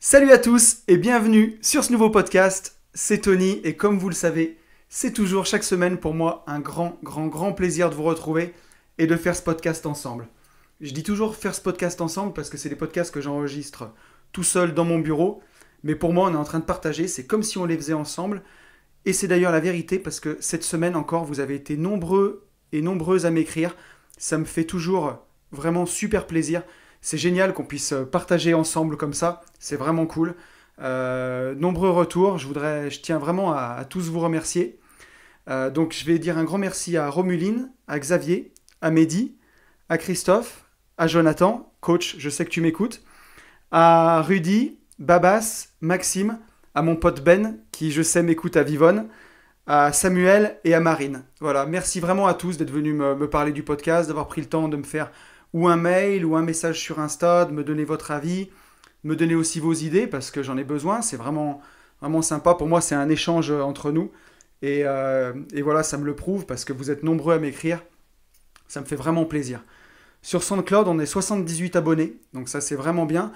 Salut à tous et bienvenue sur ce nouveau podcast, c'est Tony et comme vous le savez, c'est toujours chaque semaine pour moi un grand plaisir de vous retrouver et de faire ce podcast ensemble. Je dis toujours faire ce podcast ensemble parce que c'est des podcasts que j'enregistre tout seul dans mon bureau, mais pour moi on est en train de partager, c'est comme si on les faisait ensemble et c'est d'ailleurs la vérité parce que cette semaine encore vous avez été nombreux et nombreuses à m'écrire, ça me fait toujours vraiment super plaisir. C'est génial qu'on puisse partager ensemble comme ça, c'est vraiment cool. Nombreux retours, je tiens vraiment à tous vous remercier. Donc je vais dire un grand merci à Romuline, à Xavier, à Mehdi, à Christophe, à Jonathan, coach, je sais que tu m'écoutes, à Rudy, Babas, Maxime, à mon pote Ben, qui je sais m'écoute à Vivonne, à Samuel et à Marine. Voilà, merci vraiment à tous d'être venus me parler du podcast, d'avoir pris le temps de me faire ou un mail ou un message sur Insta, de me donner votre avis, me donner aussi vos idées parce que j'en ai besoin. C'est vraiment sympa. Pour moi, c'est un échange entre nous. Et voilà, ça me le prouve parce que vous êtes nombreux à m'écrire. Ça me fait vraiment plaisir. Sur SoundCloud, on est 78 abonnés. Donc ça, c'est vraiment bien.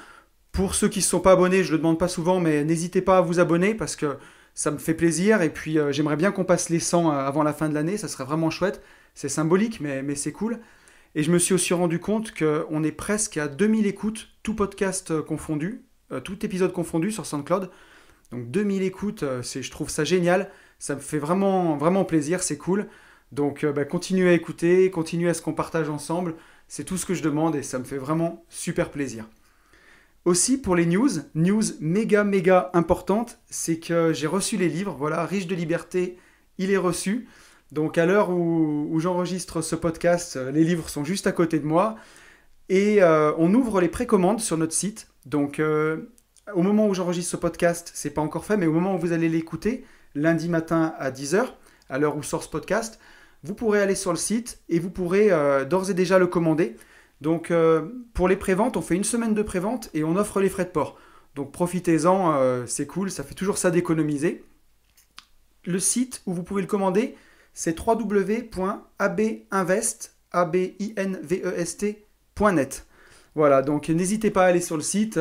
Pour ceux qui ne sont pas abonnés, je ne le demande pas souvent, mais n'hésitez pas à vous abonner parce que ça me fait plaisir. Et puis, j'aimerais bien qu'on passe les 100 avant la fin de l'année. Ça serait vraiment chouette. C'est symbolique, mais c'est cool. Et je me suis aussi rendu compte qu'on est presque à 2000 écoutes, tout podcast confondu, tout épisode confondu sur SoundCloud. Donc 2000 écoutes, je trouve ça génial. Ça me fait vraiment plaisir, c'est cool. Donc continuez à écouter, continuez à ce qu'on partage ensemble. C'est tout ce que je demande et ça me fait vraiment super plaisir. Aussi pour les news méga importante, c'est que j'ai reçu les livres. Voilà, Riche de liberté, il est reçu. Donc à l'heure où j'enregistre ce podcast, les livres sont juste à côté de moi et on ouvre les précommandes sur notre site. Donc au moment où j'enregistre ce podcast, c'est pas encore fait, mais au moment où vous allez l'écouter, lundi matin à 10h, à l'heure où sort ce podcast, vous pourrez aller sur le site et vous pourrez d'ores et déjà le commander. Donc pour les préventes, on fait une semaine de prévente et on offre les frais de port. Donc profitez-en, c'est cool, ça fait toujours ça d'économiser. Le site où vous pouvez le commander, c'est www.abinvest.net. Voilà, donc n'hésitez pas à aller sur le site.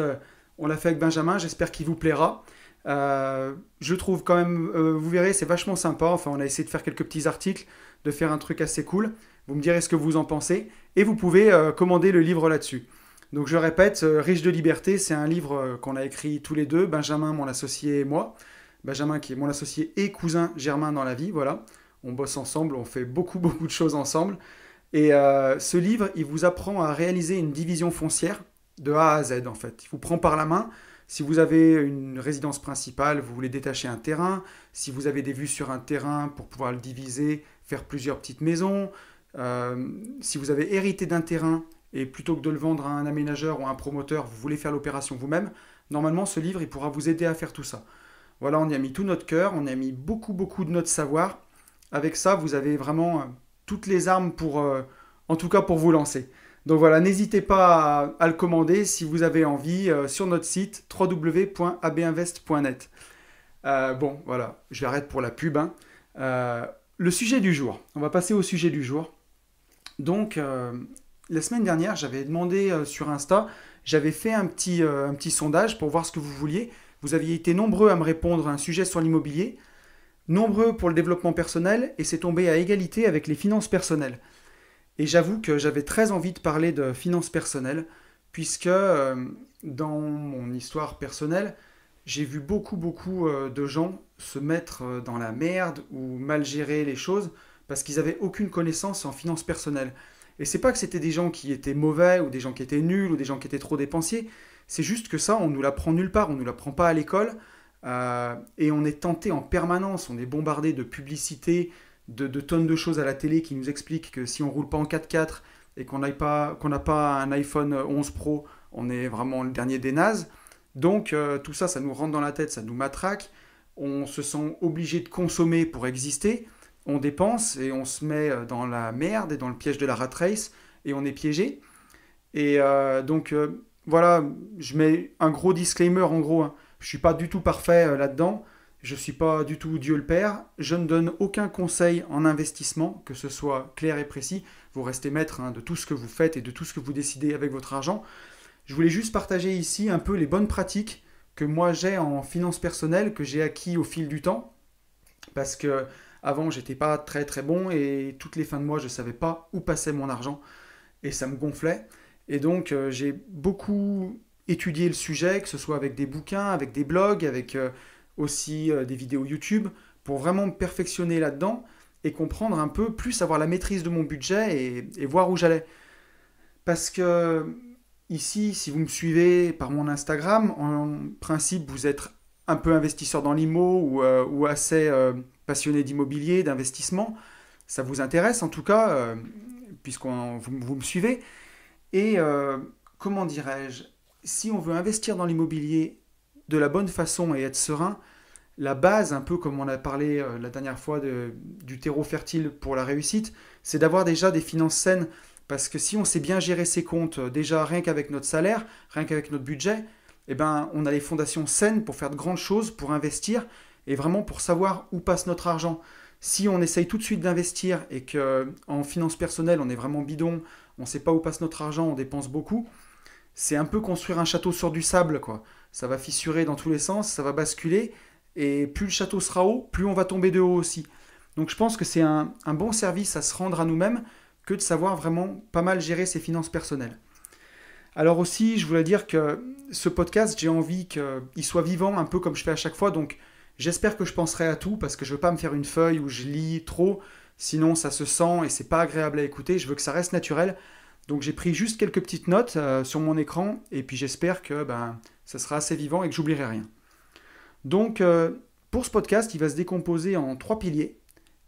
On l'a fait avec Benjamin, j'espère qu'il vous plaira. Je trouve quand même, vous verrez, c'est vachement sympa. Enfin, on a essayé de faire quelques petits articles, de faire un truc assez cool. Vous me direz ce que vous en pensez. Et vous pouvez commander le livre là-dessus. Donc je répète, Riche de liberté, c'est un livre qu'on a écrit tous les deux, Benjamin, mon associé et moi. Benjamin qui est mon associé et cousin germain dans la vie, voilà. On bosse ensemble, on fait beaucoup de choses ensemble. Et ce livre, il vous apprend à réaliser une division foncière de A à Z, en fait. Il vous prend par la main. Si vous avez une résidence principale, vous voulez détacher un terrain. Si vous avez des vues sur un terrain pour pouvoir le diviser, faire plusieurs petites maisons. Si vous avez hérité d'un terrain et plutôt que de le vendre à un aménageur ou à un promoteur, vous voulez faire l'opération vous-même, normalement, ce livre, il pourra vous aider à faire tout ça. Voilà, on y a mis tout notre cœur, on y a mis beaucoup de notre savoir. Avec ça, vous avez vraiment toutes les armes en tout cas pour vous lancer. Donc voilà, n'hésitez pas à le commander si vous avez envie sur notre site www.abinvest.net. Bon, voilà, j'arrête pour la pub. Le sujet du jour, on va passer au sujet du jour. Donc, la semaine dernière, j'avais demandé sur Insta, j'avais fait un petit sondage pour voir ce que vous vouliez. Vous aviez été nombreux à me répondre à un sujet sur l'immobilier. Nombreux pour le développement personnel et c'est tombé à égalité avec les finances personnelles. Et j'avoue que j'avais très envie de parler de finances personnelles puisque dans mon histoire personnelle, j'ai vu beaucoup de gens se mettre dans la merde ou mal gérer les choses parce qu'ils n'avaient aucune connaissance en finances personnelles. Et c'est pas que c'était des gens qui étaient mauvais ou des gens qui étaient nuls ou des gens qui étaient trop dépensiers, c'est juste que ça, on nous l'apprend nulle part, on nous l'apprend pas à l'école. Et on est tenté en permanence, on est bombardé de publicités, de tonnes de choses à la télé qui nous expliquent que si on roule pas en 4x4 et qu'on n'a pas un iPhone 11 Pro, on est vraiment le dernier des nazes. Donc tout ça, ça nous rentre dans la tête, ça nous matraque, on se sent obligé de consommer pour exister, on dépense et on se met dans la merde et dans le piège de la rat race et on est piégé. Et voilà, je mets un gros disclaimer en gros, hein. Je ne suis pas du tout parfait là-dedans, je ne suis pas du tout Dieu le Père, je ne donne aucun conseil en investissement, que ce soit clair et précis, vous restez maître de tout ce que vous faites et de tout ce que vous décidez avec votre argent. Je voulais juste partager ici un peu les bonnes pratiques que moi j'ai en finance personnelle, que j'ai acquis au fil du temps, parce que avant j'étais pas très très bon et toutes les fins de mois je savais pas où passait mon argent et ça me gonflait. Et donc j'ai beaucoup étudié le sujet, que ce soit avec des bouquins, avec des blogs, avec aussi des vidéos YouTube, pour vraiment me perfectionner là-dedans et comprendre un peu plus, avoir la maîtrise de mon budget et voir où j'allais. Parce que ici, si vous me suivez par mon Instagram, en principe, vous êtes un peu investisseur dans l'IMO ou assez passionné d'immobilier, d'investissement. Ça vous intéresse en tout cas, puisque vous me suivez. Et comment dirais-je, si on veut investir dans l'immobilier de la bonne façon et être serein, la base, un peu comme on a parlé la dernière fois du terreau fertile pour la réussite, c'est d'avoir déjà des finances saines. Parce que si on sait bien gérer ses comptes, déjà rien qu'avec notre salaire, rien qu'avec notre budget, eh ben, on a les fondations saines pour faire de grandes choses, pour investir et vraiment pour savoir où passe notre argent. Si on essaye tout de suite d'investir et qu'en finance personnelle, on est vraiment bidon, on ne sait pas où passe notre argent, on dépense beaucoup, c'est un peu construire un château sur du sable, quoi. Ça va fissurer dans tous les sens, ça va basculer, et plus le château sera haut, plus on va tomber de haut aussi. Donc je pense que c'est un bon service à se rendre à nous-mêmes que de savoir vraiment pas mal gérer ses finances personnelles. Alors aussi, je voulais dire que ce podcast, j'ai envie qu'il soit vivant, un peu comme je fais à chaque fois, donc j'espère que je penserai à tout, parce que je ne veux pas me faire une feuille où je lis trop, sinon ça se sent et c'est pas agréable à écouter, je veux que ça reste naturel. Donc j'ai pris juste quelques petites notes sur mon écran, et puis j'espère que ça sera assez vivant et que j'oublierai rien. Donc pour ce podcast, il va se décomposer en 3 piliers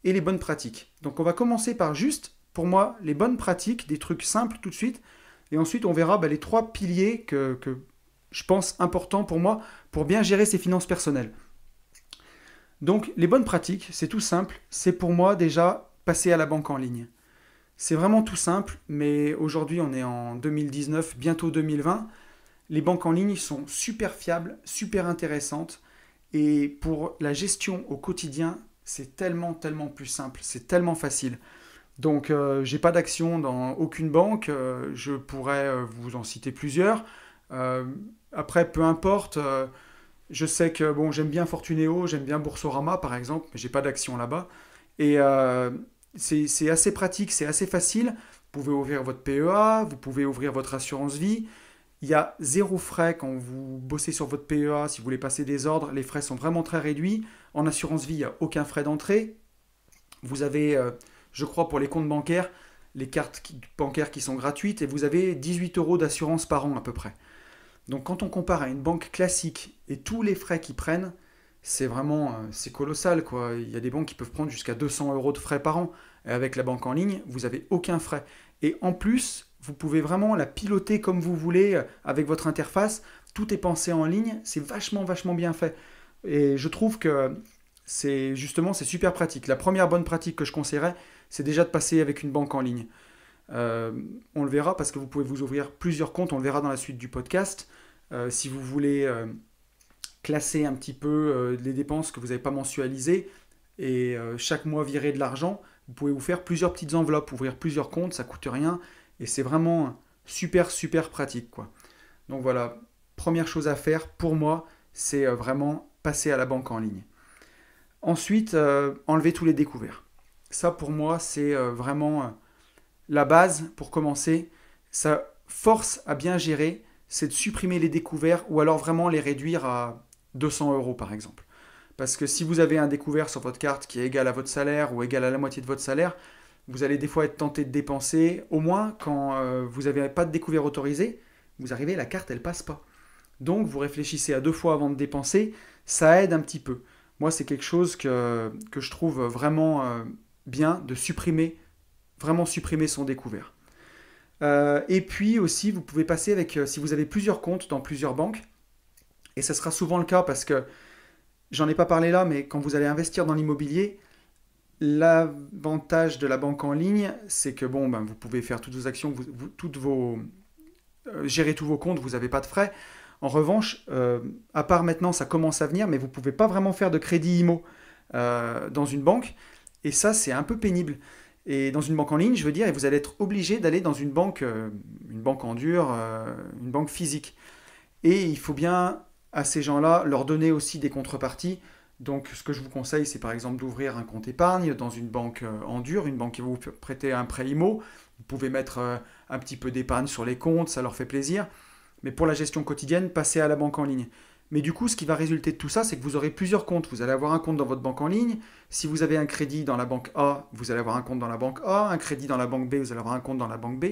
et les bonnes pratiques. Donc on va commencer par juste, pour moi, les bonnes pratiques, des trucs simples tout de suite, et ensuite on verra les 3 piliers que je pense importants pour moi pour bien gérer ses finances personnelles. Donc les bonnes pratiques, c'est tout simple, c'est pour moi déjà passer à la banque en ligne. C'est vraiment tout simple, mais aujourd'hui on est en 2019, bientôt 2020. Les banques en ligne sont super fiables, super intéressantes, et pour la gestion au quotidien, c'est tellement plus simple, c'est tellement facile. Donc j'ai pas d'action dans aucune banque, je pourrais vous en citer plusieurs. Euh, Après, peu importe, je sais que bon, j'aime bien Fortunéo, j'aime bien Boursorama par exemple, mais j'ai pas d'action là-bas. Et c'est assez pratique, c'est assez facile. Vous pouvez ouvrir votre PEA, vous pouvez ouvrir votre assurance vie. Il y a 0 frais quand vous bossez sur votre PEA. Si vous voulez passer des ordres, les frais sont vraiment très réduits. En assurance vie, il n'y a aucun frais d'entrée. Vous avez, je crois, pour les comptes bancaires, les cartes bancaires qui sont gratuites et vous avez 18 € d'assurance par an à peu près. Donc quand on compare à une banque classique et tous les frais qu'ils prennent, c'est vraiment c'est colossal, quoi. Il y a des banques qui peuvent prendre jusqu'à 200 € de frais par an. Et avec la banque en ligne, vous n'avez aucun frais. Et en plus, vous pouvez vraiment la piloter comme vous voulez avec votre interface. Tout est pensé en ligne, c'est vachement bien fait. Et je trouve que c'est super pratique. La première bonne pratique que je conseillerais, c'est déjà de passer avec une banque en ligne. On le verra parce que vous pouvez vous ouvrir plusieurs comptes, on le verra dans la suite du podcast. Si vous voulez classer un petit peu les dépenses que vous n'avez pas mensualisées et chaque mois virer de l'argent, vous pouvez vous faire plusieurs petites enveloppes, ouvrir plusieurs comptes, ça coûte rien et c'est vraiment super pratique, quoi. Donc voilà, première chose à faire pour moi, c'est vraiment passer à la banque en ligne. Ensuite, enlever tous les découverts. Ça pour moi, c'est vraiment la base pour commencer. Ça force à bien gérer, c'est de supprimer les découverts ou alors vraiment les réduire à 200 € par exemple. Parce que si vous avez un découvert sur votre carte qui est égal à votre salaire ou égal à la moitié de votre salaire, vous allez des fois être tenté de dépenser. Au moins, quand vous n'avez pas de découvert autorisé, vous arrivez, la carte, elle passe pas. Donc, vous réfléchissez à 2 fois avant de dépenser. Ça aide un petit peu. Moi, c'est quelque chose que je trouve vraiment bien de supprimer, vraiment supprimer son découvert. Et puis aussi, vous pouvez passer avec, si vous avez plusieurs comptes dans plusieurs banques, et ça sera souvent le cas parce que j'en ai pas parlé là, mais quand vous allez investir dans l'immobilier, l'avantage de la banque en ligne, c'est que bon, vous pouvez faire toutes vos actions, gérer tous vos comptes, vous n'avez pas de frais. En revanche, à part maintenant, ça commence à venir, mais vous ne pouvez pas vraiment faire de crédit IMO dans une banque, et ça, c'est un peu pénible. Et dans une banque en ligne, je veux dire, et vous allez être obligé d'aller dans une banque en dur, une banque physique. Et il faut bien à ces gens-là, leur donner aussi des contreparties. Donc, ce que je vous conseille, c'est par exemple d'ouvrir un compte épargne dans une banque en dur, une banque qui va vous prêter un prêt IMO. Vous pouvez mettre un petit peu d'épargne sur les comptes, ça leur fait plaisir. Mais pour la gestion quotidienne, passez à la banque en ligne. Mais du coup, ce qui va résulter de tout ça, c'est que vous aurez plusieurs comptes. Vous allez avoir un compte dans votre banque en ligne. Si vous avez un crédit dans la banque A, vous allez avoir un compte dans la banque A. Un crédit dans la banque B, vous allez avoir un compte dans la banque B.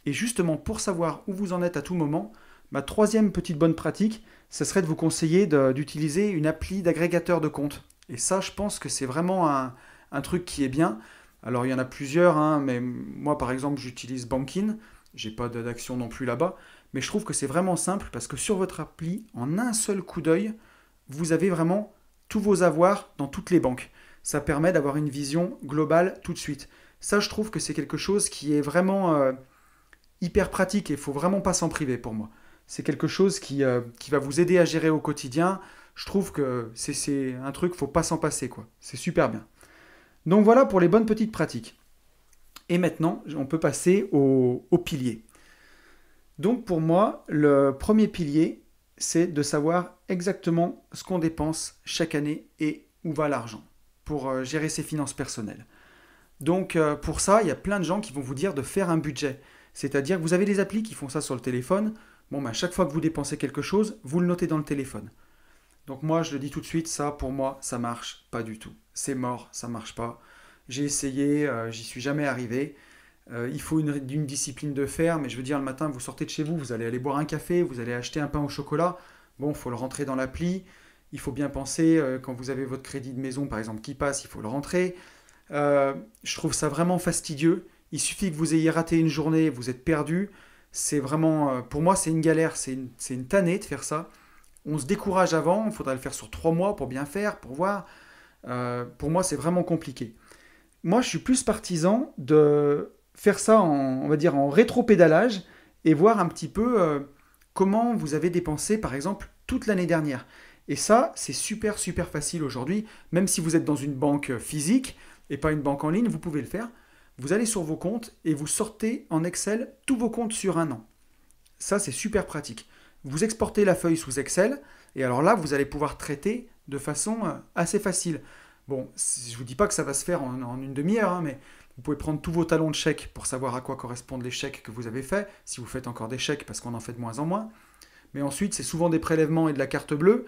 Et justement, pour savoir où vous en êtes à tout moment, ma troisième petite bonne pratique, ce serait de vous conseiller d'utiliser une appli d'agrégateur de comptes. Et ça, je pense que c'est vraiment un truc qui est bien. Alors, il y en a plusieurs, hein, mais moi, par exemple, j'utilise Bankin. J'ai pas d'action non plus là-bas. Mais je trouve que c'est vraiment simple parce que sur votre appli, en un seul coup d'œil, vous avez vraiment tous vos avoirs dans toutes les banques. Ça permet d'avoir une vision globale tout de suite. Ça, je trouve que c'est quelque chose qui est vraiment hyper pratique et il ne faut vraiment pas s'en priver pour moi. C'est quelque chose qui va vous aider à gérer au quotidien. Je trouve que c'est un truc, il ne faut pas s'en passer, quoi. C'est super bien. Donc voilà pour les bonnes petites pratiques. Et maintenant, on peut passer au pilier. Donc pour moi, le premier pilier, c'est de savoir exactement ce qu'on dépense chaque année et où va l'argent pour gérer ses finances personnelles. Donc pour ça, il y a plein de gens qui vont vous dire de faire un budget. C'est-à-dire que vous avez des applis qui font ça sur le téléphone. Bon, à chaque fois que vous dépensez quelque chose, vous le notez dans le téléphone. Donc moi, je le dis tout de suite, ça pour moi, ça marche pas du tout. C'est mort, ça marche pas. J'ai essayé, j'y suis jamais arrivé. Il faut une discipline de fer, mais je veux dire, le matin, vous sortez de chez vous, vous allez aller boire un café, vous allez acheter un pain au chocolat. Bon, il faut le rentrer dans l'appli. Il faut bien penser, quand vous avez votre crédit de maison, par exemple, qui passe, il faut le rentrer. Je trouve ça vraiment fastidieux. Il suffit que vous ayez raté une journée, vous êtes perdu. C'est vraiment, pour moi, c'est une galère, c'est une tannée de faire ça. On se décourage avant, il faudrait le faire sur 3 mois pour bien faire, pour voir. Pour moi, c'est vraiment compliqué. Moi, je suis plus partisan de faire ça on va dire, en rétro-pédalage et voir un petit peu comment vous avez dépensé, par exemple, toute l'année dernière. Et ça, c'est super, super facile aujourd'hui. Même si vous êtes dans une banque physique et pas une banque en ligne, vous pouvez le faire. Vous allez sur vos comptes et vous sortez en Excel tous vos comptes sur un an. Ça, c'est super pratique. Vous exportez la feuille sous Excel et alors là, vous allez pouvoir traiter de façon assez facile. Bon, je ne vous dis pas que ça va se faire en une demi-heure, hein, mais vous pouvez prendre tous vos talons de chèques pour savoir à quoi correspondent les chèques que vous avez faits, si vous faites encore des chèques parce qu'on en fait de moins en moins. Mais ensuite, c'est souvent des prélèvements et de la carte bleue.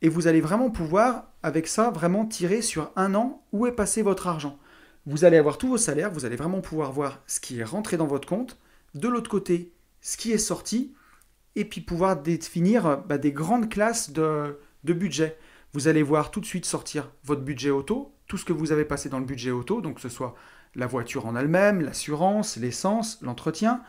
Et vous allez vraiment pouvoir, avec ça, vraiment tirer sur un an où est passé votre argent. Vous allez avoir tous vos salaires, vous allez vraiment pouvoir voir ce qui est rentré dans votre compte, de l'autre côté, ce qui est sorti, et puis pouvoir définir des grandes classes de budget. Vous allez voir tout de suite sortir votre budget auto, tout ce que vous avez passé dans le budget auto, donc que ce soit la voiture en elle-même, l'assurance, l'essence, l'entretien.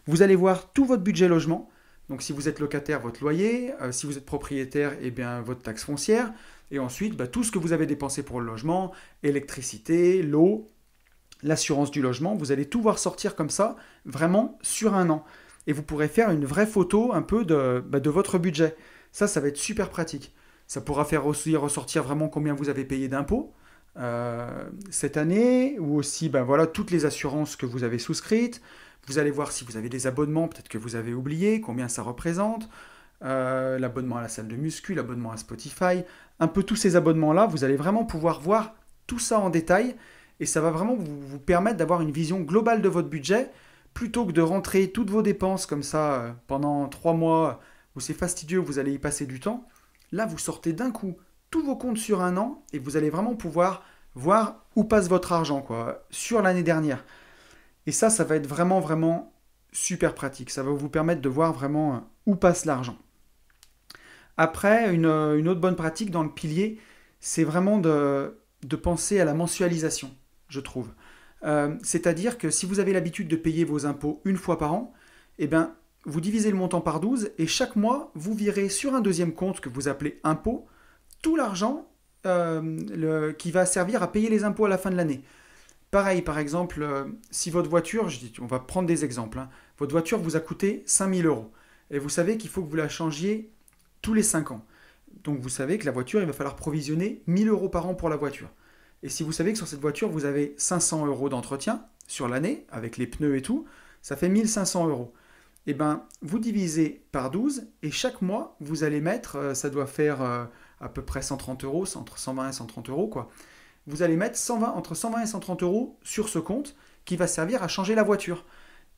Vous allez voir tout votre budget logement. Donc si vous êtes locataire, votre loyer, si vous êtes propriétaire, eh bien, votre taxe foncière, et ensuite tout ce que vous avez dépensé pour le logement, électricité, l'eau, l'assurance du logement, vous allez tout voir sortir comme ça, vraiment sur un an. Et vous pourrez faire une vraie photo un peu de votre budget. Ça va être super pratique. Ça pourra faire aussi ressortir vraiment combien vous avez payé d'impôts cette année, ou aussi toutes les assurances que vous avez souscrites. Vous allez voir si vous avez des abonnements, peut-être que vous avez oublié, combien ça représente. L'abonnement à la salle de muscu, l'abonnement à Spotify. Un peu tous ces abonnements-là, vous allez vraiment pouvoir voir tout ça en détail. Et ça va vraiment vous permettre d'avoir une vision globale de votre budget, plutôt que de rentrer toutes vos dépenses comme ça pendant 3 mois, où c'est fastidieux, vous allez y passer du temps. Là, vous sortez d'un coup tous vos comptes sur un an et vous allez vraiment pouvoir voir où passe votre argent sur l'année dernière. Et ça va être vraiment, vraiment super pratique. Ça va vous permettre de voir vraiment où passe l'argent. Après, une autre bonne pratique dans le pilier, c'est vraiment de penser à la mensualisation, je trouve. C'est-à-dire que si vous avez l'habitude de payer vos impôts une fois par an, eh bien, vous divisez le montant par 12 et chaque mois, vous virez sur un deuxième compte que vous appelez impôt tout l'argent qui va servir à payer les impôts à la fin de l'année. Pareil, par exemple, si votre voiture, on va prendre des exemples, hein, votre voiture vous a coûté 5 000 € et vous savez qu'il faut que vous la changiez tous les 5 ans. Donc vous savez que la voiture, il va falloir provisionner 1 000 € par an pour la voiture. Et si vous savez que sur cette voiture, vous avez 500 € d'entretien sur l'année, avec les pneus et tout, ça fait 1 500 €. eh ben, vous divisez par 12 et chaque mois, vous allez mettre, ça doit faire à peu près 130 euros, entre 120 et 130 euros, quoi. Vous allez mettre entre 120 et 130 euros sur ce compte qui va servir à changer la voiture.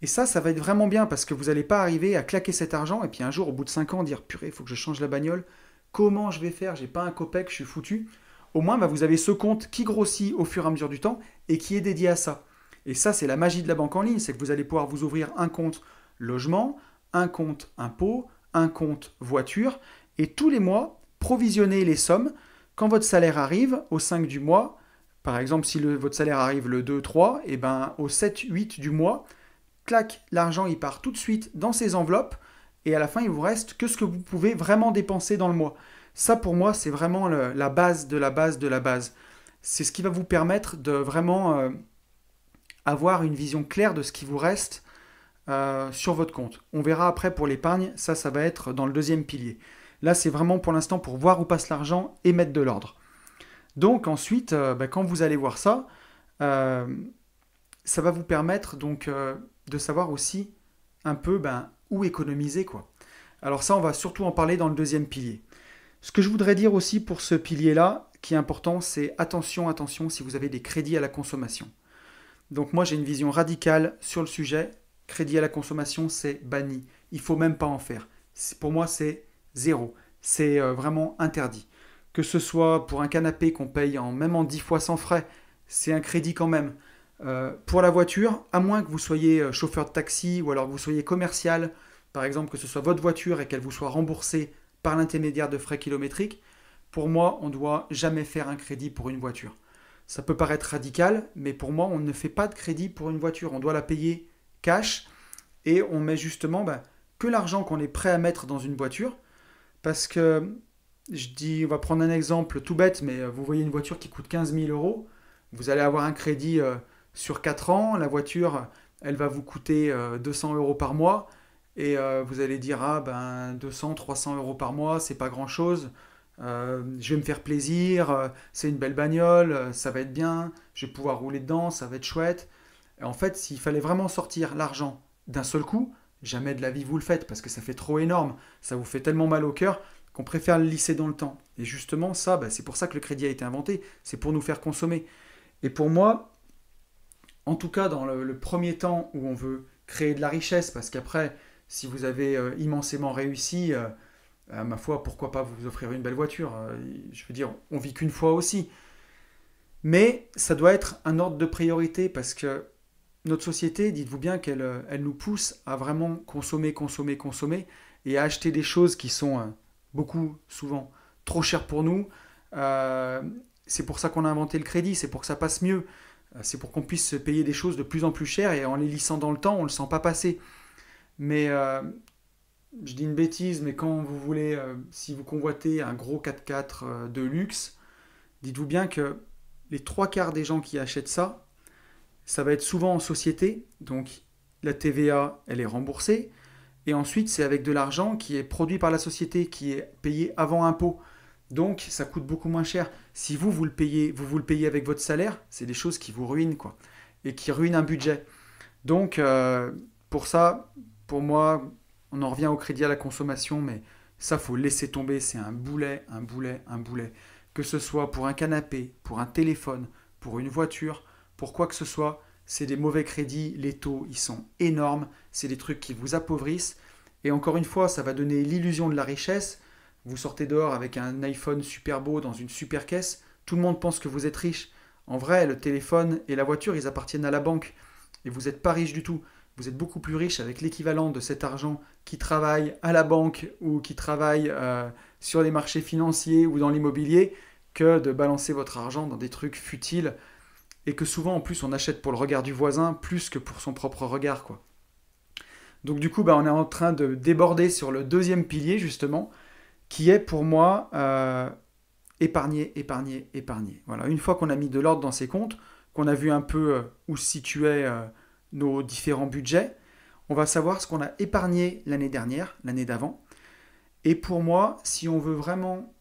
Et ça va être vraiment bien parce que vous n'allez pas arriver à claquer cet argent et puis un jour, au bout de 5 ans, dire purée, il faut que je change la bagnole. Comment je vais faire? J'ai pas un copec, je suis foutu. Au moins, bah, vous avez ce compte qui grossit au fur et à mesure du temps et qui est dédié à ça. Et ça, c'est la magie de la banque en ligne, c'est que vous allez pouvoir vous ouvrir un compte logement, un compte impôt, un compte voiture, et tous les mois, provisionner les sommes. Quand votre salaire arrive, au 5 du mois, par exemple, si votre salaire arrive le 2-3, et ben au 7-8 du mois, clac, l'argent il part tout de suite dans ces enveloppes, et à la fin, il vous reste que ce que vous pouvez vraiment dépenser dans le mois. Ça, pour moi, c'est vraiment la base de la base de la base. C'est ce qui va vous permettre de vraiment avoir une vision claire de ce qui vous reste sur votre compte. On verra après pour l'épargne, ça va être dans le deuxième pilier. Là, c'est vraiment pour l'instant pour voir où passe l'argent et mettre de l'ordre. Donc ensuite, quand vous allez voir ça, ça va vous permettre donc de savoir aussi un peu où économiser, quoi. Alors ça, on va surtout en parler dans le deuxième pilier. Ce que je voudrais dire aussi pour ce pilier-là, qui est important, c'est attention si vous avez des crédits à la consommation. Donc moi, j'ai une vision radicale sur le sujet. Crédit à la consommation, c'est banni. Il ne faut même pas en faire. Pour moi, c'est zéro. C'est vraiment interdit. Que ce soit pour un canapé qu'on paye même en 10 fois sans frais, c'est un crédit quand même. Pour la voiture, à moins que vous soyez chauffeur de taxi ou alors que vous soyez commercial, par exemple que ce soit votre voiture et qu'elle vous soit remboursée par l'intermédiaire de frais kilométriques, pour moi, on ne doit jamais faire un crédit pour une voiture. Ça peut paraître radical, mais pour moi, on ne fait pas de crédit pour une voiture. On doit la payer cash et on met justement que l'argent qu'on est prêt à mettre dans une voiture. Parce que, on va prendre un exemple tout bête, mais vous voyez une voiture qui coûte 15 000 euros, vous allez avoir un crédit sur 4 ans, la voiture, elle va vous coûter 200 euros par mois, et vous allez dire, 200, 300 euros par mois, c'est pas grand-chose, je vais me faire plaisir, c'est une belle bagnole, ça va être bien, je vais pouvoir rouler dedans, ça va être chouette. Et en fait, s'il fallait vraiment sortir l'argent d'un seul coup, jamais de la vie vous le faites parce que ça fait trop énorme, ça vous fait tellement mal au cœur qu'on préfère le lisser dans le temps. Et justement, ça, c'est pour ça que le crédit a été inventé, c'est pour nous faire consommer. Et pour moi, en tout cas dans le premier temps où on veut créer de la richesse, parce qu'après, si vous avez immensément réussi, ma foi, pourquoi pas vous offrir une belle voiture? Je veux dire, on vit qu'une fois aussi. Mais ça doit être un ordre de priorité parce que notre société, dites-vous bien qu'elle elle nous pousse à vraiment consommer, consommer, consommer et à acheter des choses qui sont beaucoup, souvent, trop chères pour nous. C'est pour ça qu'on a inventé le crédit, c'est pour que ça passe mieux. C'est pour qu'on puisse se payer des choses de plus en plus chères et en les lissant dans le temps, on ne le sent pas passer. Mais je dis une bêtise, mais quand vous voulez, si vous convoitez un gros 4x4 de luxe, dites-vous bien que les trois quarts des gens qui achètent ça, ça va être souvent en société, donc la TVA, elle est remboursée, et ensuite c'est avec de l'argent qui est produit par la société, qui est payé avant impôt. Donc ça coûte beaucoup moins cher. Si vous le payez, vous le payez avec votre salaire, c'est des choses qui vous ruinent, quoi, et qui ruinent un budget. Donc pour ça, pour moi, on en revient au crédit à la consommation, mais ça, faut laisser tomber, c'est un boulet, un boulet, un boulet. Que ce soit pour un canapé, pour un téléphone, pour une voiture, pour quoi que ce soit, c'est des mauvais crédits, les taux, ils sont énormes, c'est des trucs qui vous appauvrissent, et encore une fois, ça va donner l'illusion de la richesse. Vous sortez dehors avec un iPhone super beau dans une super caisse, tout le monde pense que vous êtes riche. En vrai, le téléphone et la voiture, ils appartiennent à la banque, et vous n'êtes pas riche du tout. Vous êtes beaucoup plus riche avec l'équivalent de cet argent qui travaille à la banque ou qui travaille sur les marchés financiers ou dans l'immobilier que de balancer votre argent dans des trucs futiles et que souvent en plus on achète pour le regard du voisin plus que pour son propre regard, quoi. Donc du coup, on est en train de déborder sur le deuxième pilier justement qui est pour moi épargner, épargner, épargner. Voilà, une fois qu'on a mis de l'ordre dans ses comptes, qu'on a vu un peu où se situaient nos différents budgets, on va savoir ce qu'on a épargné l'année dernière, l'année d'avant. Et pour moi, si on veut vraiment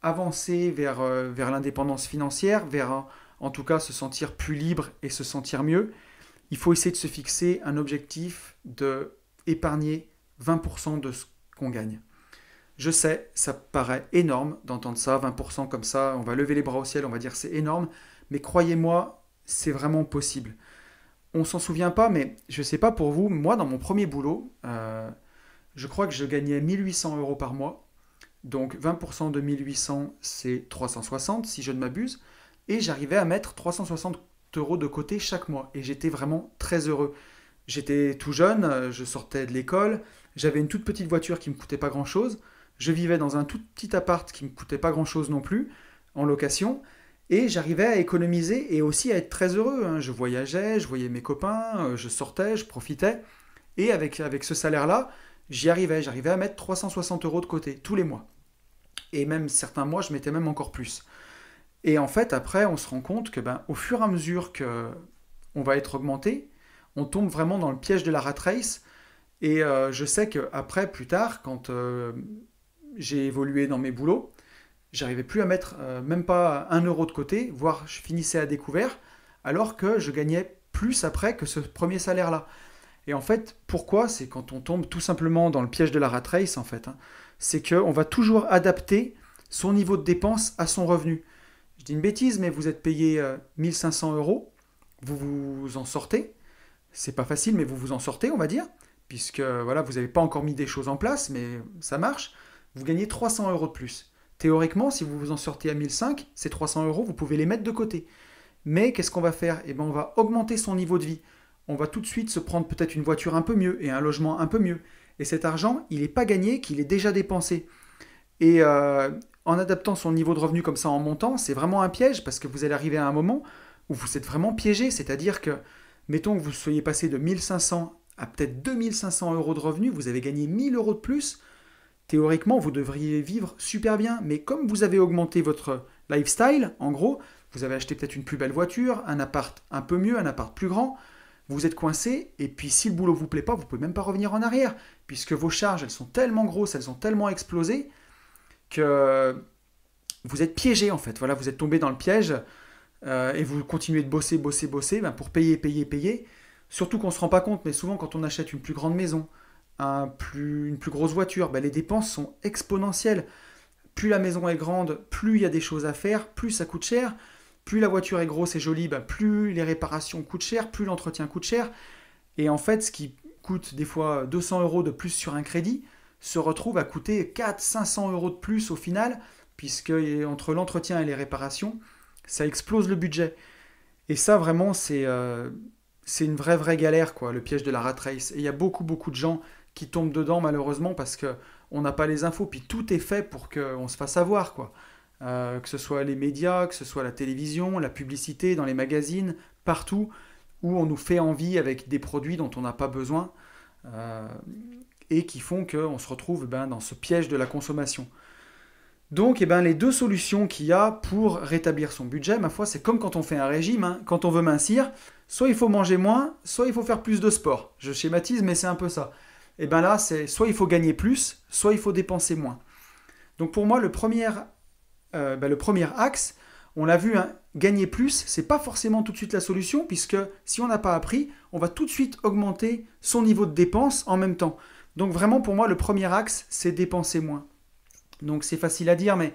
avancer vers l'indépendance financière, vers en tout cas se sentir plus libre et se sentir mieux, il faut essayer de se fixer un objectif de épargner 20% de ce qu'on gagne. Je sais, ça paraît énorme d'entendre ça, 20% comme ça, on va lever les bras au ciel, on va dire c'est énorme, mais croyez-moi, c'est vraiment possible. On s'en souvient pas, mais je sais pas pour vous, moi dans mon premier boulot, je crois que je gagnais 1 800 € par mois, donc 20% de 1 800, c'est 360 si je ne m'abuse, et j'arrivais à mettre 360 € de côté chaque mois, et j'étais vraiment très heureux. J'étais tout jeune, je sortais de l'école, j'avais une toute petite voiture qui me coûtait pas grand-chose, je vivais dans un tout petit appart qui me coûtait pas grand-chose non plus, en location, et j'arrivais à économiser et aussi à être très heureux, hein. Je voyageais, je voyais mes copains, je sortais, je profitais, et avec ce salaire-là, j'arrivais à mettre 360 € de côté tous les mois. Et même certains mois, je mettais même encore plus. Et en fait, après, on se rend compte que au fur et à mesure que on va être augmenté, on tombe vraiment dans le piège de la rat race. Et je sais qu'après, plus tard, quand j'ai évolué dans mes boulots, j'arrivais plus à mettre même pas 1 € de côté, voire je finissais à découvert, alors que je gagnais plus après que ce premier salaire-là. Et en fait, pourquoi? C'est quand on tombe tout simplement dans le piège de la rat race, en fait, hein. C'est qu'on va toujours adapter son niveau de dépense à son revenu. Je dis une bêtise, mais vous êtes payé 1 500 €, vous vous en sortez. C'est pas facile, mais vous vous en sortez, on va dire, puisque voilà, vous n'avez pas encore mis des choses en place, mais ça marche. Vous gagnez 300 € de plus. Théoriquement, si vous vous en sortez à 1 500, ces 300 €, vous pouvez les mettre de côté. Mais qu'est-ce qu'on va faire? Eh ben, on va augmenter son niveau de vie. On va tout de suite se prendre peut-être une voiture un peu mieux et un logement un peu mieux. Et cet argent, il n'est pas gagné, qu'il est déjà dépensé. Et en adaptant son niveau de revenu comme ça en montant, c'est vraiment un piège parce que vous allez arriver à un moment où vous êtes vraiment piégé. C'est-à-dire que, mettons que vous soyez passé de 1 500 à peut-être 2 500 € de revenus, vous avez gagné 1 000 € de plus. Théoriquement, vous devriez vivre super bien. Mais comme vous avez augmenté votre lifestyle, en gros, vous avez acheté peut-être une plus belle voiture, un appart un peu mieux, un appart plus grand, vous êtes coincé, et puis si le boulot ne vous plaît pas, vous ne pouvez même pas revenir en arrière, puisque vos charges, elles sont tellement grosses, elles ont tellement explosé, que vous êtes piégé en fait. Voilà, vous êtes tombé dans le piège, et vous continuez de bosser, bosser, bosser, pour payer, payer, payer. Surtout qu'on ne se rend pas compte, mais souvent quand on achète une plus grande maison, une plus grosse voiture, les dépenses sont exponentielles. Plus la maison est grande, plus il y a des choses à faire, plus ça coûte cher. Plus la voiture est grosse et jolie, plus les réparations coûtent cher, plus l'entretien coûte cher. Et en fait, ce qui coûte des fois 200 € de plus sur un crédit se retrouve à coûter 400-500 € de plus au final, puisque entre l'entretien et les réparations, ça explose le budget. Et ça, vraiment, c'est une vraie galère, quoi, le piège de la rat race. Et il y a beaucoup de gens qui tombent dedans, malheureusement, parce qu'on n'a pas les infos. Puis tout est fait pour qu'on se fasse avoir, quoi. Que ce soit les médias, que ce soit la télévision, la publicité, dans les magazines, partout où on nous fait envie avec des produits dont on n'a pas besoin et qui font qu'on se retrouve dans ce piège de la consommation. Donc les deux solutions qu'il y a pour rétablir son budget, ma foi, c'est comme quand on fait un régime, hein. Quand on veut mincir, soit il faut manger moins, soit il faut faire plus de sport. Je schématise, mais c'est un peu ça. Et là, c'est soit il faut gagner plus, soit il faut dépenser moins. Donc pour moi, le premier axe, on l'a vu, hein, gagner plus, c'est pas forcément tout de suite la solution, puisque si on n'a pas appris, on va tout de suite augmenter son niveau de dépense en même temps. Donc vraiment, pour moi, le premier axe, c'est dépenser moins. Donc c'est facile à dire, mais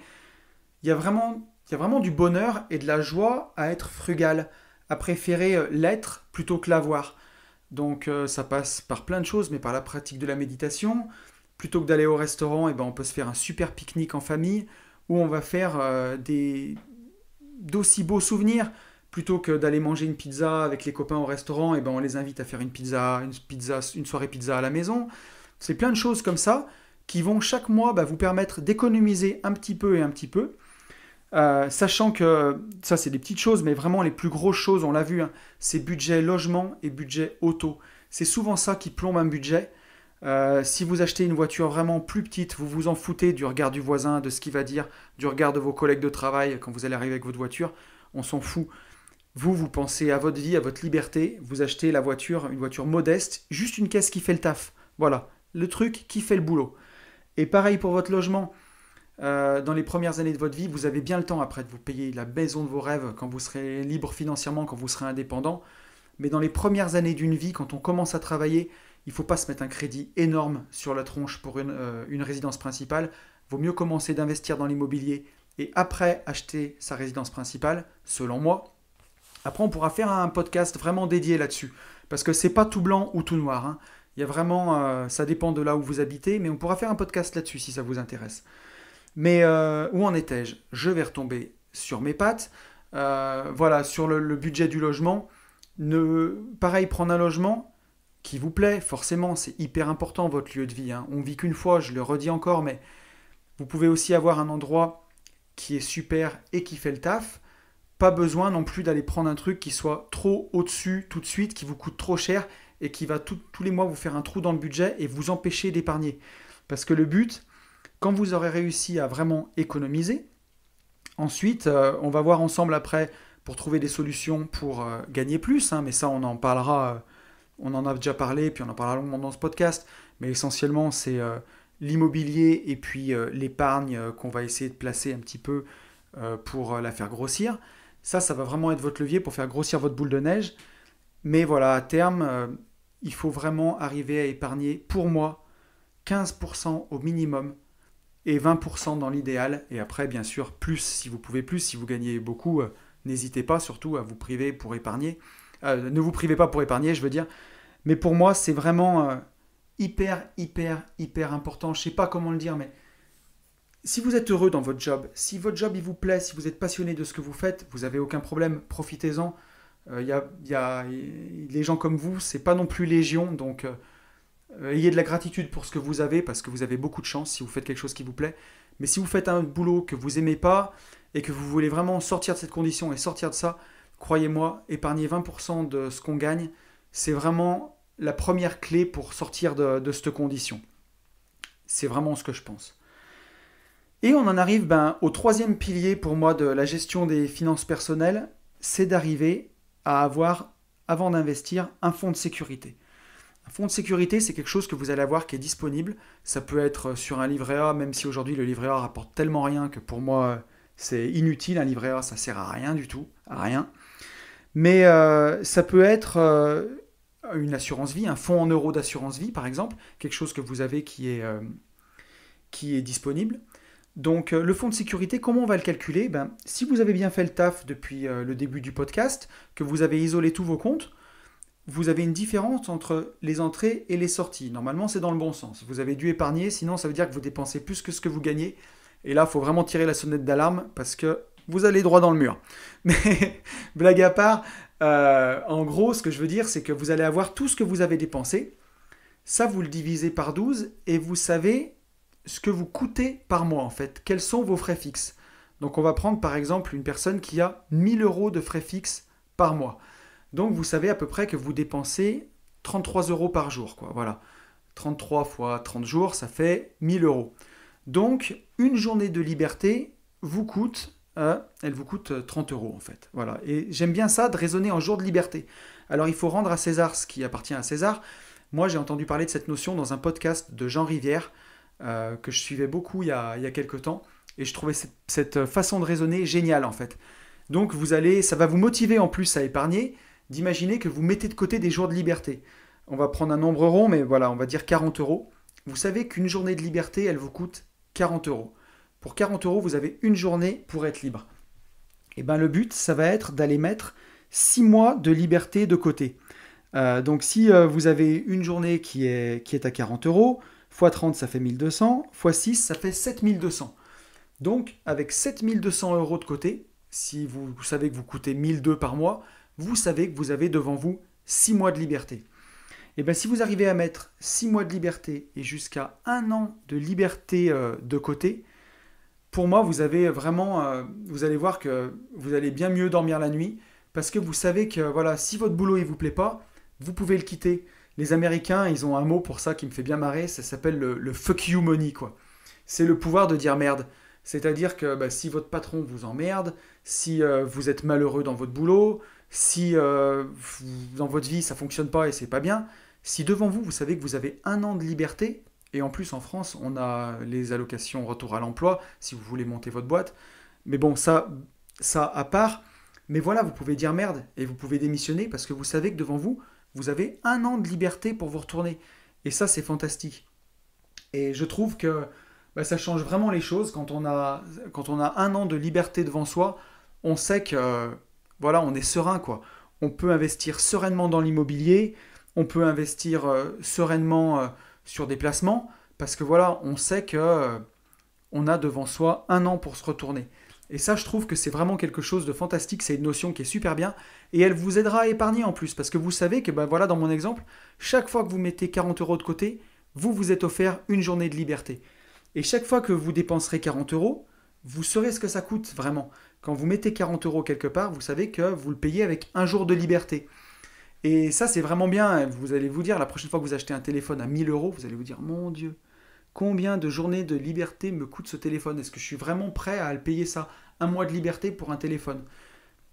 il y a vraiment du bonheur et de la joie à être frugal, à préférer l'être plutôt que l'avoir. Donc ça passe par plein de choses, mais par la pratique de la méditation. Plutôt que d'aller au restaurant, on peut se faire un super pique-nique en famille, où on va faire d'aussi beaux souvenirs. Plutôt que d'aller manger une pizza avec les copains au restaurant, on les invite à faire une soirée pizza à la maison. C'est plein de choses comme ça qui vont chaque mois vous permettre d'économiser un petit peu et un petit peu. Sachant que ça c'est des petites choses, mais vraiment les plus grosses choses, on l'a vu, hein, c'est budget logement et budget auto. C'est souvent ça qui plombe un budget. Si vous achetez une voiture vraiment plus petite, vous vous en foutez du regard du voisin, de ce qu'il va dire, du regard de vos collègues de travail quand vous allez arriver avec votre voiture, on s'en fout. Vous pensez à votre vie, à votre liberté, vous achetez une voiture modeste, juste une caisse qui fait le taf. Voilà, le truc qui fait le boulot. Et pareil pour votre logement. Dans les premières années de votre vie, vous avez bien le temps après de vous payer la maison de vos rêves quand vous serez libre financièrement, quand vous serez indépendant. Mais dans les premières années d'une vie, quand on commence à travailler, Il ne faut pas se mettre un crédit énorme sur la tronche pour une résidence principale. Il vaut mieux commencer d'investir dans l'immobilier et après acheter sa résidence principale, selon moi. Après, on pourra faire un podcast vraiment dédié là-dessus. Parce que c'est pas tout blanc ou tout noir, hein. Il y a vraiment, ça dépend de là où vous habitez, mais on pourra faire un podcast là-dessus si ça vous intéresse. Mais où en étais-je? Je vais retomber sur mes pattes. Voilà, sur le budget du logement. Pareil, prendre un logement qui vous plaît, forcément, c'est hyper important votre lieu de vie, hein. On vit qu'une fois, je le redis encore, mais vous pouvez aussi avoir un endroit qui est super et qui fait le taf. Pas besoin non plus d'aller prendre un truc qui soit trop au-dessus tout de suite, qui vous coûte trop cher et qui va tous les mois vous faire un trou dans le budget et vous empêcher d'épargner. Parce que le but, quand vous aurez réussi à vraiment économiser, ensuite, on va voir ensemble après pour trouver des solutions pour gagner plus, hein, mais ça on en parlera, on en a déjà parlé, puis on en parlera longuement dans ce podcast, mais essentiellement c'est l'immobilier et puis l'épargne qu'on va essayer de placer un petit peu pour la faire grossir. Ça va vraiment être votre levier pour faire grossir votre boule de neige. Mais voilà, à terme, il faut vraiment arriver à épargner, pour moi, 15% au minimum et 20% dans l'idéal. Et après, bien sûr, plus si vous pouvez plus, si vous gagnez beaucoup, n'hésitez pas surtout à vous priver pour épargner. Ne vous privez pas pour épargner, je veux dire. Mais pour moi, c'est vraiment hyper important. Je ne sais pas comment le dire, mais si vous êtes heureux dans votre job, si votre job il vous plaît, si vous êtes passionné de ce que vous faites, vous n'avez aucun problème, profitez-en. Les gens comme vous, c'est pas non plus légion, donc ayez de la gratitude pour ce que vous avez, parce que vous avez beaucoup de chance si vous faites quelque chose qui vous plaît. Mais si vous faites un boulot que vous aimez pas et que vous voulez vraiment sortir de cette condition et sortir de ça, croyez-moi, épargner 20% de ce qu'on gagne, c'est vraiment la première clé pour sortir de cette condition. C'est vraiment ce que je pense. Et on en arrive au troisième pilier pour moi de la gestion des finances personnelles, c'est d'arriver à avoir, avant d'investir, un fonds de sécurité. Un fonds de sécurité, c'est quelque chose que vous allez avoir qui est disponible. Ça peut être sur un livret A, même si aujourd'hui le livret A rapporte tellement rien que pour moi c'est inutile. Un livret A, ça sert à rien du tout, à rien. Mais ça peut être une assurance vie, un fonds en euros d'assurance vie par exemple, quelque chose que vous avez qui est disponible. Donc le fonds de sécurité, comment on va le calculer? Si vous avez bien fait le taf depuis le début du podcast, que vous avez isolé tous vos comptes, vous avez une différence entre les entrées et les sorties. Normalement, c'est dans le bon sens. Vous avez dû épargner, sinon ça veut dire que vous dépensez plus que ce que vous gagnez. Et là, il faut vraiment tirer la sonnette d'alarme parce que vous allez droit dans le mur. Mais blague à part, en gros, ce que je veux dire, c'est que vous allez avoir tout ce que vous avez dépensé. Ça, vous le divisez par 12 et vous savez ce que vous coûtez par mois en fait. Quels sont vos frais fixes? Donc on va prendre par exemple une personne qui a 1000 € de frais fixes par mois. Donc vous savez à peu près que vous dépensez 33 € par jour, quoi. Voilà. 33 fois 30 jours, ça fait 1000 €. Donc une journée de liberté vous coûte, elle vous coûte 30 € en fait. Voilà. Et j'aime bien ça de raisonner en jour de liberté. Alors il faut rendre à César ce qui appartient à César. Moi j'ai entendu parler de cette notion dans un podcast de Jean Rivière, que je suivais beaucoup il y a quelques temps, et je trouvais cette façon de raisonner géniale en fait. Donc ça va vous motiver en plus à épargner, d'imaginer que vous mettez de côté des jours de liberté. On va prendre un nombre rond, mais voilà, on va dire 40 €. Vous savez qu'une journée de liberté, elle vous coûte 40 €. Pour 40 €, vous avez une journée pour être libre. Et le but, ça va être d'aller mettre 6 mois de liberté de côté. Donc si vous avez une journée qui est à 40 €, x 30, ça fait 1200, x 6, ça fait 7200. Donc, avec 7200 € de côté, si vous savez que vous coûtez 1002 par mois, vous savez que vous avez devant vous 6 mois de liberté. Et bien, si vous arrivez à mettre 6 mois de liberté et jusqu'à 1 an de liberté de côté, pour moi, vous avez vraiment, vous allez voir que vous allez bien mieux dormir la nuit, parce que vous savez que voilà, si votre boulot ne vous plaît pas, vous pouvez le quitter. Les Américains, ils ont un mot pour ça qui me fait bien marrer, ça s'appelle le fuck you money, quoi. C'est le pouvoir de dire merde. C'est-à-dire que si votre patron vous emmerde, si vous êtes malheureux dans votre boulot, si dans votre vie ça ne fonctionne pas et c'est pas bien, si devant vous, vous savez que vous avez 1 an de liberté, et en plus en France, on a les allocations retour à l'emploi, si vous voulez monter votre boîte, mais bon, ça à part, mais voilà, vous pouvez dire merde, et vous pouvez démissionner parce que vous savez que devant vous, vous avez 1 an de liberté pour vous retourner. Et ça, c'est fantastique. Et je trouve que ça change vraiment les choses quand on a un an de liberté devant soi. On sait que voilà, on est serein quoi. On peut investir sereinement dans l'immobilier, on peut investir sereinement sur des placements parce que voilà, on sait que on a devant soi un an pour se retourner. Et ça, je trouve que c'est vraiment quelque chose de fantastique. C'est une notion qui est super bien et elle vous aidera à épargner en plus parce que vous savez que voilà, dans mon exemple, chaque fois que vous mettez 40 euros de côté, vous vous êtes offert une journée de liberté. Et chaque fois que vous dépenserez 40 euros, vous saurez ce que ça coûte vraiment. Quand vous mettez 40 euros quelque part, vous savez que vous le payez avec un jour de liberté. Et ça, c'est vraiment bien. Vous allez vous dire, la prochaine fois que vous achetez un téléphone à 1000 euros, vous allez vous dire, mon Dieu, combien de journées de liberté me coûte ce téléphone? Est-ce que je suis vraiment prêt à le payer ça? Un mois de liberté pour un téléphone.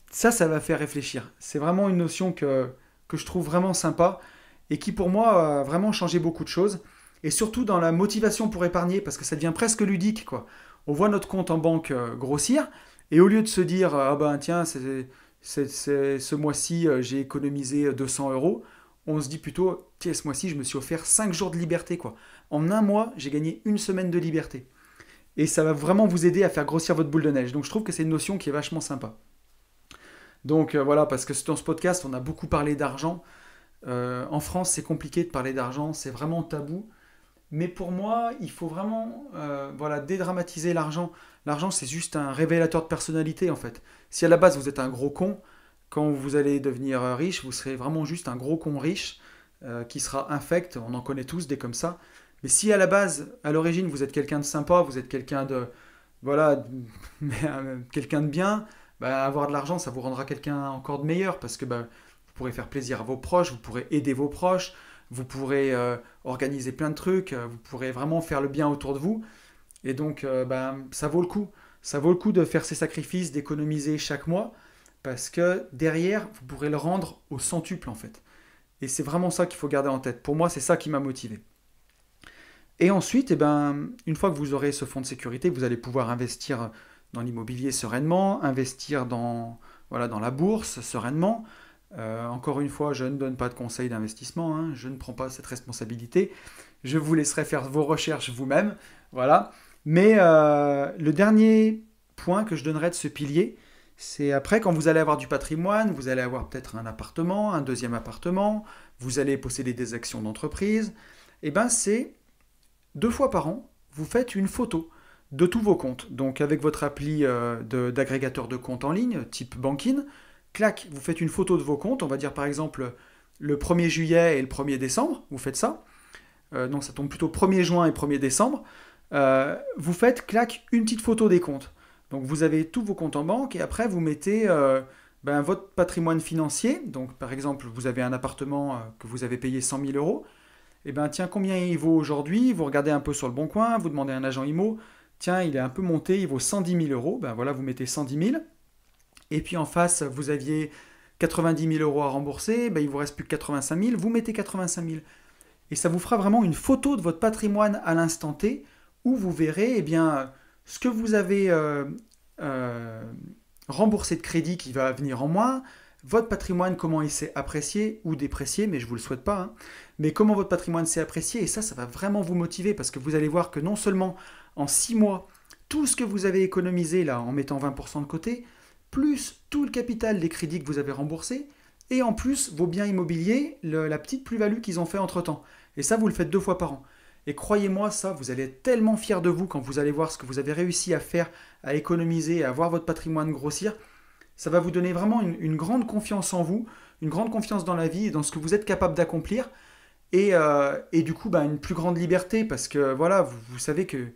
Ça va faire réfléchir. C'est vraiment une notion que je trouve vraiment sympa et qui pour moi a vraiment changé beaucoup de choses. Et surtout dans la motivation pour épargner, parce que ça devient presque ludique, quoi. On voit notre compte en banque grossir, et au lieu de se dire, ah ben tiens, ce mois-ci, j'ai économisé 200 euros, on se dit plutôt, tiens, ce mois-ci, je me suis offert 5 jours de liberté, quoi. En un mois, j'ai gagné une semaine de liberté. Et ça va vraiment vous aider à faire grossir votre boule de neige. Donc je trouve que c'est une notion qui est vachement sympa. Donc voilà, parce que dans ce podcast, on a beaucoup parlé d'argent. En France, c'est compliqué de parler d'argent, c'est vraiment tabou. Mais pour moi, il faut vraiment voilà, dédramatiser l'argent. L'argent, c'est juste un révélateur de personnalité, en fait. Si à la base, vous êtes un gros con, quand vous allez devenir riche, vous serez vraiment juste un gros con riche qui sera infect. On en connaît tous des comme ça. Mais si à la base, à l'origine, vous êtes quelqu'un de sympa, vous êtes quelqu'un de... Voilà, quelqu'un de bien, avoir de l'argent, ça vous rendra quelqu'un encore de meilleur parce que vous pourrez faire plaisir à vos proches, vous pourrez aider vos proches, vous pourrez organiser plein de trucs, vous pourrez vraiment faire le bien autour de vous. Et donc, ça vaut le coup. Ça vaut le coup de faire ces sacrifices, d'économiser chaque mois, parce que derrière, vous pourrez le rendre au centuple, en fait. Et c'est vraiment ça qu'il faut garder en tête. Pour moi, c'est ça qui m'a motivé. Et ensuite, une fois que vous aurez ce fonds de sécurité, vous allez pouvoir investir dans l'immobilier sereinement, investir voilà, dans la bourse sereinement. Encore une fois, je ne donne pas de conseils d'investissement, hein, je ne prends pas cette responsabilité. Je vous laisserai faire vos recherches vous-même. Voilà. Mais le dernier point que je donnerais de ce pilier, c'est après, quand vous allez avoir du patrimoine, vous allez avoir peut-être un appartement, un deuxième appartement, vous allez posséder des actions d'entreprise, c'est 2 fois par an, vous faites une photo de tous vos comptes. Donc avec votre appli d'agrégateur de comptes en ligne, type Bankin, clac, vous faites une photo de vos comptes, on va dire par exemple le 1er juillet et le 1er décembre, vous faites ça. Donc ça tombe plutôt 1er juin et 1er décembre. Vous faites, clac, une petite photo des comptes. Donc vous avez tous vos comptes en banque et après vous mettez votre patrimoine financier. Donc par exemple, vous avez un appartement que vous avez payé 100 000 euros. Tiens, combien il vaut aujourd'hui? Vous regardez un peu sur le bon coin, vous demandez à un agent IMO, tiens, il est un peu monté, il vaut 110 000 euros. Voilà, vous mettez 110 000. Et puis en face, vous aviez 90 000 euros à rembourser, il ne vous reste plus que 85 000, vous mettez 85 000. Et ça vous fera vraiment une photo de votre patrimoine à l'instant T, où vous verrez ce que vous avez remboursé de crédit qui va venir en moins, votre patrimoine, comment il s'est apprécié ou déprécié, mais je ne vous le souhaite pas, hein, mais comment votre patrimoine s'est apprécié, et ça va vraiment vous motiver, parce que vous allez voir que non seulement en 6 mois, tout ce que vous avez économisé là en mettant 20% de côté, plus tout le capital des crédits que vous avez remboursés, et en plus vos biens immobiliers, la petite plus-value qu'ils ont fait entre-temps. Et ça, vous le faites 2 fois par an. Et croyez-moi, ça, vous allez être tellement fiers de vous quand vous allez voir ce que vous avez réussi à faire, à économiser, à voir votre patrimoine grossir. Ça va vous donner vraiment une grande confiance en vous, une grande confiance dans la vie et dans ce que vous êtes capable d'accomplir. Et du coup, une plus grande liberté, parce que voilà, vous savez que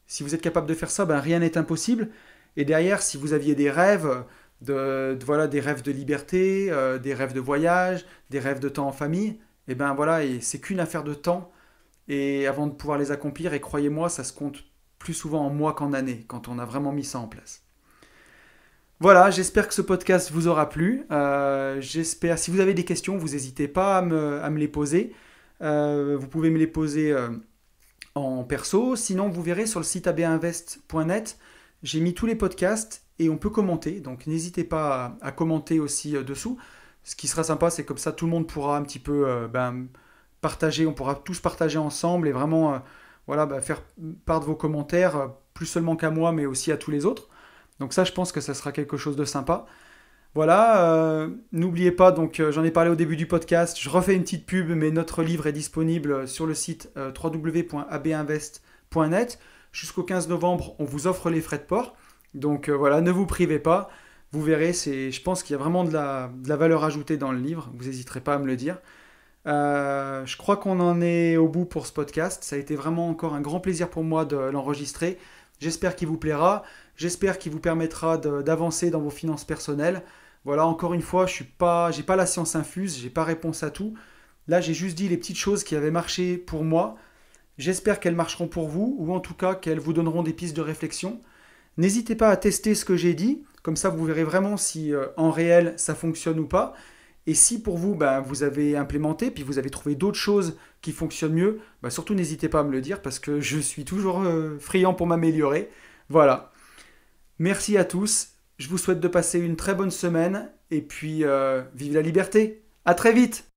si vous êtes capable de faire ça, rien n'est impossible. Et derrière, si vous aviez des rêves, des rêves de liberté, des rêves de voyage, des rêves de temps en famille, et c'est qu'une affaire de temps. Et avant de pouvoir les accomplir, et croyez-moi, ça se compte plus souvent en mois qu'en années, quand on a vraiment mis ça en place. Voilà, j'espère que ce podcast vous aura plu. J'espère, si vous avez des questions, vous n'hésitez pas à me les poser. Vous pouvez me les poser en perso. Sinon, vous verrez sur le site abainvest.net, j'ai mis tous les podcasts et on peut commenter. Donc, n'hésitez pas à commenter aussi dessous. Ce qui sera sympa, c'est comme ça, tout le monde pourra un petit peu partager, on pourra tous partager ensemble et vraiment faire part de vos commentaires, plus seulement qu'à moi, mais aussi à tous les autres. Donc ça, je pense que ça sera quelque chose de sympa. Voilà, n'oubliez pas, donc j'en ai parlé au début du podcast, je refais une petite pub, mais notre livre est disponible sur le site www.abinvest.net. Jusqu'au 15 novembre, on vous offre les frais de port. Donc voilà, ne vous privez pas. Vous verrez, je pense qu'il y a vraiment de la valeur ajoutée dans le livre. Vous n'hésiterez pas à me le dire. Je crois qu'on en est au bout pour ce podcast. Ça a été vraiment encore un grand plaisir pour moi de l'enregistrer. J'espère qu'il vous plaira. J'espère qu'il vous permettra d'avancer dans vos finances personnelles. Voilà, encore une fois, j'ai pas la science infuse, j'ai pas réponse à tout. Là, j'ai juste dit les petites choses qui avaient marché pour moi. J'espère qu'elles marcheront pour vous, ou en tout cas qu'elles vous donneront des pistes de réflexion. N'hésitez pas à tester ce que j'ai dit, comme ça vous verrez vraiment si en réel ça fonctionne ou pas. Et si pour vous, vous avez implémenté, puis vous avez trouvé d'autres choses qui fonctionnent mieux, surtout n'hésitez pas à me le dire, parce que je suis toujours friand pour m'améliorer. Voilà. Merci à tous, je vous souhaite de passer une très bonne semaine, et puis vive la liberté. À très vite!